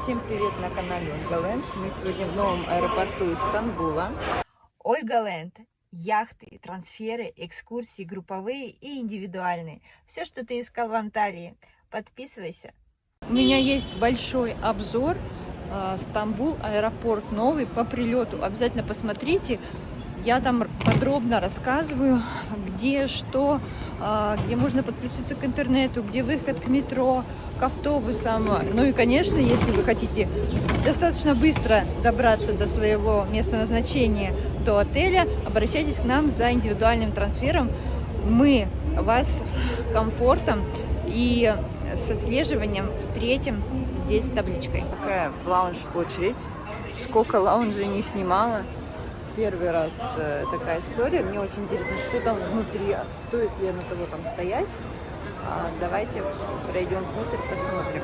Всем привет на канале Ольга Ленд. Мы сегодня в новом аэропорту из Стамбула. Ольга Ленд. Яхты, трансферы, экскурсии групповые и индивидуальные. Все, что ты искал в Анталии. Подписывайся. У меня есть большой обзор. Стамбул, аэропорт новый по прилету. Обязательно посмотрите. Я там подробно рассказываю, где что, где можно подключиться к интернету, где выход к метро, к автобусам. Ну и, конечно, если вы хотите достаточно быстро добраться до своего места назначения, до отеля, обращайтесь к нам за индивидуальным трансфером. Мы вас комфортом и с отслеживанием встретим здесь с табличкой. Такая лаунж-очередь. Сколько лаунжей не снимала. Первый раз такая история. Мне очень интересно, что там внутри, стоит ли на того там стоять. Давайте пройдем внутрь, посмотрим.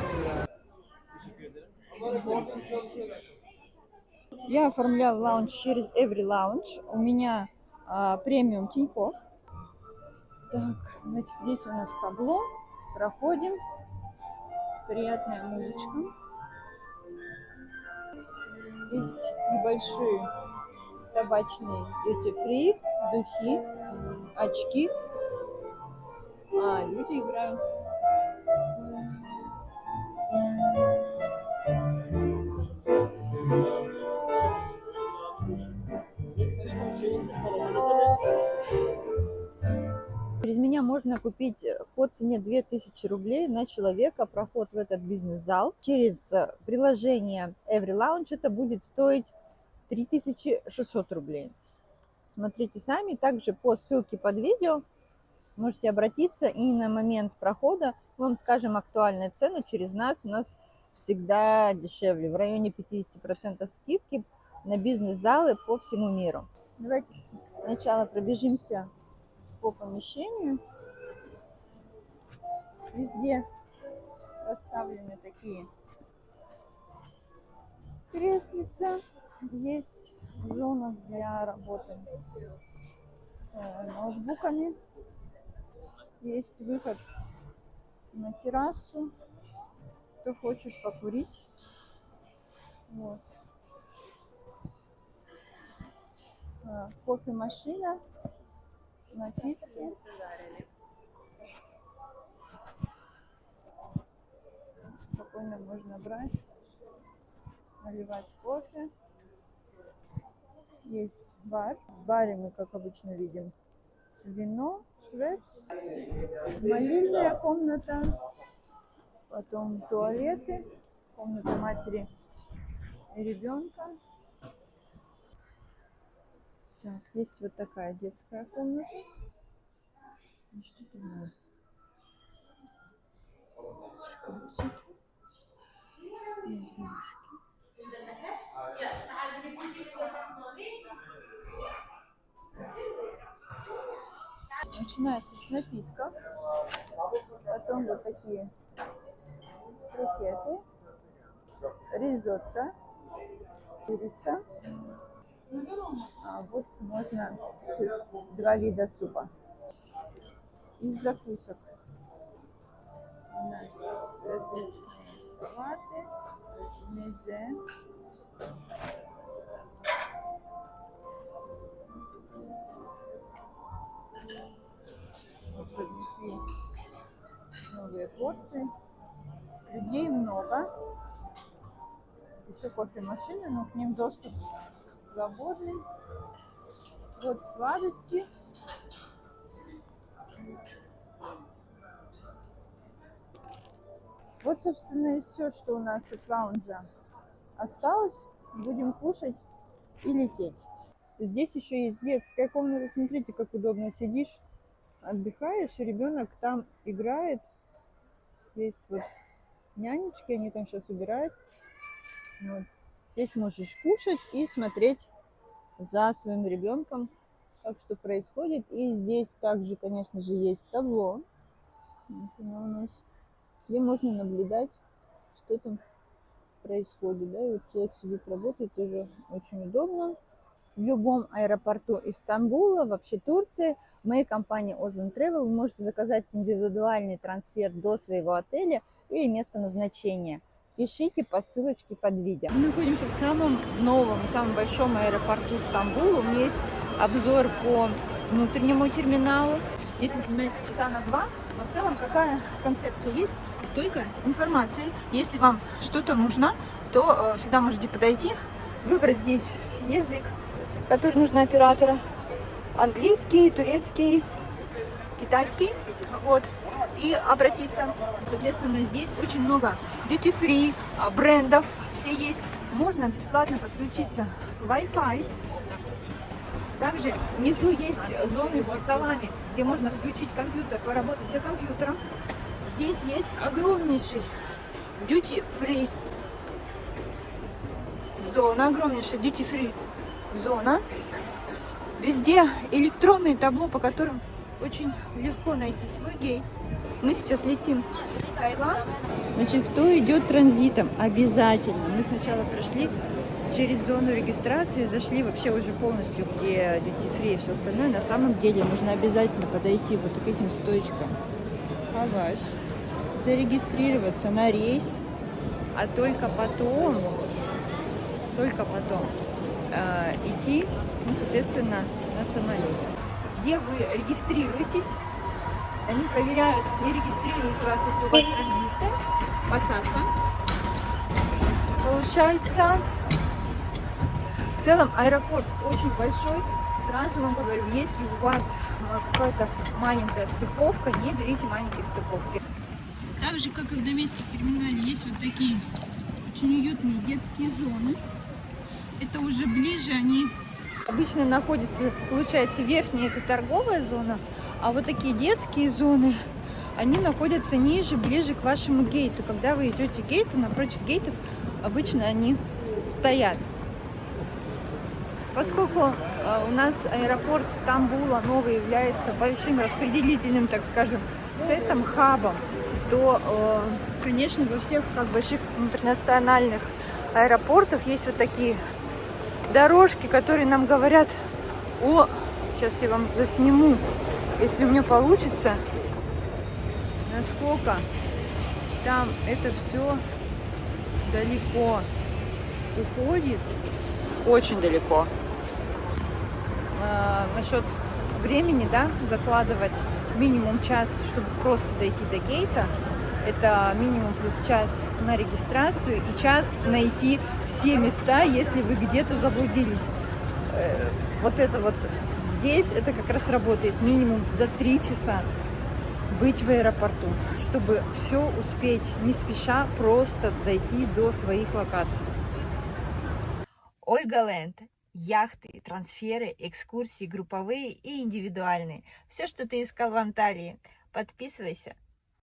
Я оформляла лаунж через Every Lounge. У меня премиум Тинькофф. Так, значит, здесь у нас табло. Проходим. Приятная музычка. Есть небольшие табачные duty-free, духи, очки. Люди играют. Через меня можно купить по цене 2000 рублей на человека проход в этот бизнес-зал. Через приложение Every Lounge это будет стоить 3600 рублей. Смотрите сами. Также по ссылке под видео можете обратиться, и на момент прохода мы вам скажем актуальную цену. Через нас у нас всегда дешевле, в районе 50% скидки на бизнес-залы по всему миру. Давайте сначала пробежимся по помещению. Везде расставлены такие креслица. Есть зона для работы с ноутбуками. Есть выход на террасу, кто хочет покурить. Вот. Кофемашина, напитки. Спокойно можно брать, наливать кофе. Есть бар. В баре мы, как обычно, видим вино, швепс, молильная комната, потом туалеты, комната матери и ребенка. Так, есть вот такая детская комната. И что тут у нас? Шкафчики, игрушки. Начинается с напитков, потом вот такие крокеты, ризотто, курица. Вот можно суп, 2 вида супа. Из закусок у нас различные салаты, мезе. Поднесли новые порции. Людей много. Еще кофемашины, но к ним доступ свободный. Вот сладости. Вот, собственно, и все, что у нас от лаунжа осталось. Будем кушать и лететь. Здесь еще есть детская комната. Смотрите, как удобно сидишь, отдыхаешь, и ребенок там играет. Есть вот нянечки, они там сейчас убирают. Вот. Здесь можешь кушать и смотреть за своим ребенком, как что происходит. И здесь также, конечно же, есть табло. Вот оно у нас, где можно наблюдать, что там происходит. Да? И вот человек сидит, работает, тоже очень удобно. В любом аэропорту из Стамбула, вообще Турции, в моей компании Ozon Travel вы можете заказать индивидуальный трансфер до своего отеля или места назначения. пишите по ссылочке под видео. Мы находимся в самом новом, самом большом аэропорту Стамбула. У меня есть обзор по внутреннему терминалу. Если занимает часа на 2, но в целом какая концепция есть, столько информации. Если вам что-то нужно, то всегда можете подойти, выбрать здесь язык, который нужен оператора. Английский, турецкий, китайский. Вот. И обратиться. Соответственно, здесь очень много duty-free брендов. Все есть. Можно бесплатно подключиться к Wi-Fi. Также внизу есть зоны со столами, где можно включить компьютер, поработать за компьютером. Здесь есть огромнейший duty-free зона, огромнейшая duty-free зона. Везде электронные табло, по которым очень легко найти свой гейт. Мы сейчас летим в Таиланд. Значит, кто идет транзитом? Обязательно. Мы сначала прошли через зону регистрации, зашли вообще уже полностью, где duty-free и все остальное. На самом деле нужно обязательно подойти вот к этим стоечкам. Багаж. Зарегистрироваться на рейс, а только потом идти, ну, соответственно, на самолет. Где вы регистрируетесь, они проверяют, не регистрируют вас, если у вас транзиты, посадка. Получается, в целом аэропорт очень большой. Сразу вам говорю, если у вас какая-то маленькая стыковка, не берите маленькие стыковки. Так же, как и в доместик терминале, есть вот такие очень уютные детские зоны. Это уже ближе, они обычно находятся, получается, верхняя это торговая зона, а вот такие детские зоны, они находятся ниже, ближе к вашему гейту. Когда вы идете к гейту, напротив гейтов обычно они стоят. Поскольку у нас аэропорт Стамбула новый является большим распределительным, так скажем, центром, хабом, то, конечно, во всех больших интернациональных аэропортах есть вот такие дорожки, которые нам говорят сейчас я вам засниму, если у меня получится, насколько там это все далеко уходит, очень далеко. Насчет времени, да, закладывать минимум час, чтобы просто дойти до гейта, это минимум плюс час на регистрацию и час найти все места, если вы где-то заблудились. Вот это вот здесь, это как раз работает минимум за 3 часа быть в аэропорту, чтобы все успеть, не спеша, просто дойти до своих локаций. Ольга Ленд. Яхты, трансферы, экскурсии групповые и индивидуальные. Все, что ты искал в Анталии. Подписывайся.